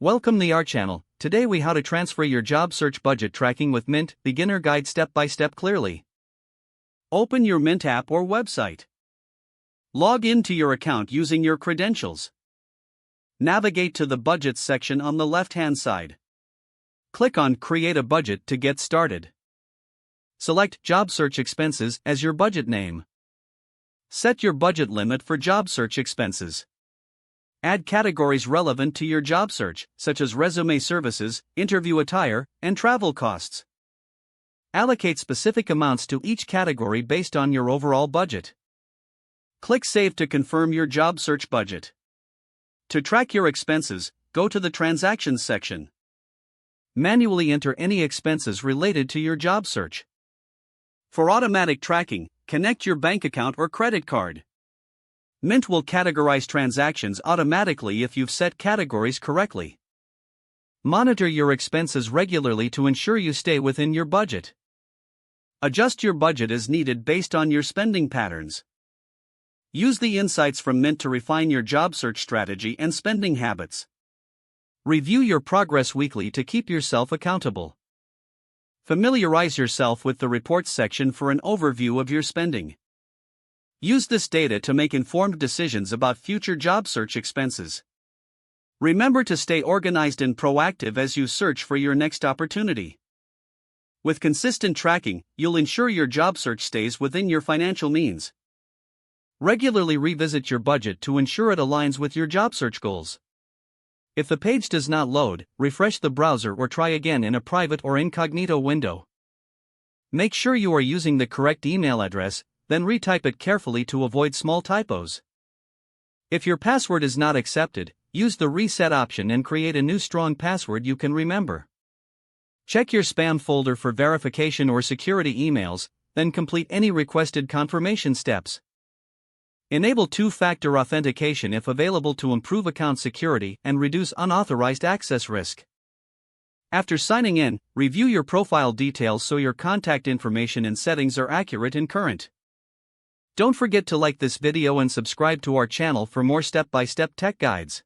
Welcome to our channel. Today we how to transfer your job search budget tracking with Mint beginner guide step by step clearly. Open your Mint app or website. Log into your account using your credentials. Navigate to the budgets section on the left-hand side. Click on Create a Budget to get started. Select Job Search Expenses as your budget name. Set your budget limit for job search expenses. Add categories relevant to your job search, such as resume services, interview attire, and travel costs. Allocate specific amounts to each category based on your overall budget. Click Save to confirm your job search budget. To track your expenses, go to the Transactions section. Manually enter any expenses related to your job search. For automatic tracking, connect your bank account or credit card. Mint will categorize transactions automatically if you've set categories correctly. Monitor your expenses regularly to ensure you stay within your budget. Adjust your budget as needed based on your spending patterns. Use the insights from Mint to refine your job search strategy and spending habits. Review your progress weekly to keep yourself accountable. Familiarize yourself with the Reports section for an overview of your spending. Use this data to make informed decisions about future job search expenses. Remember to stay organized and proactive as you search for your next opportunity. With consistent tracking, you'll ensure your job search stays within your financial means. Regularly revisit your budget to ensure it aligns with your job search goals. If the page does not load, refresh the browser or try again in a private or incognito window. Make sure you are using the correct email address, then retype it carefully to avoid small typos. If your password is not accepted, use the reset option and create a new strong password you can remember. Check your spam folder for verification or security emails, then complete any requested confirmation steps. Enable two-factor authentication if available to improve account security and reduce unauthorized access risk. After signing in, review your profile details so your contact information and settings are accurate and current. Don't forget to like this video and subscribe to our channel for more step-by-step tech guides.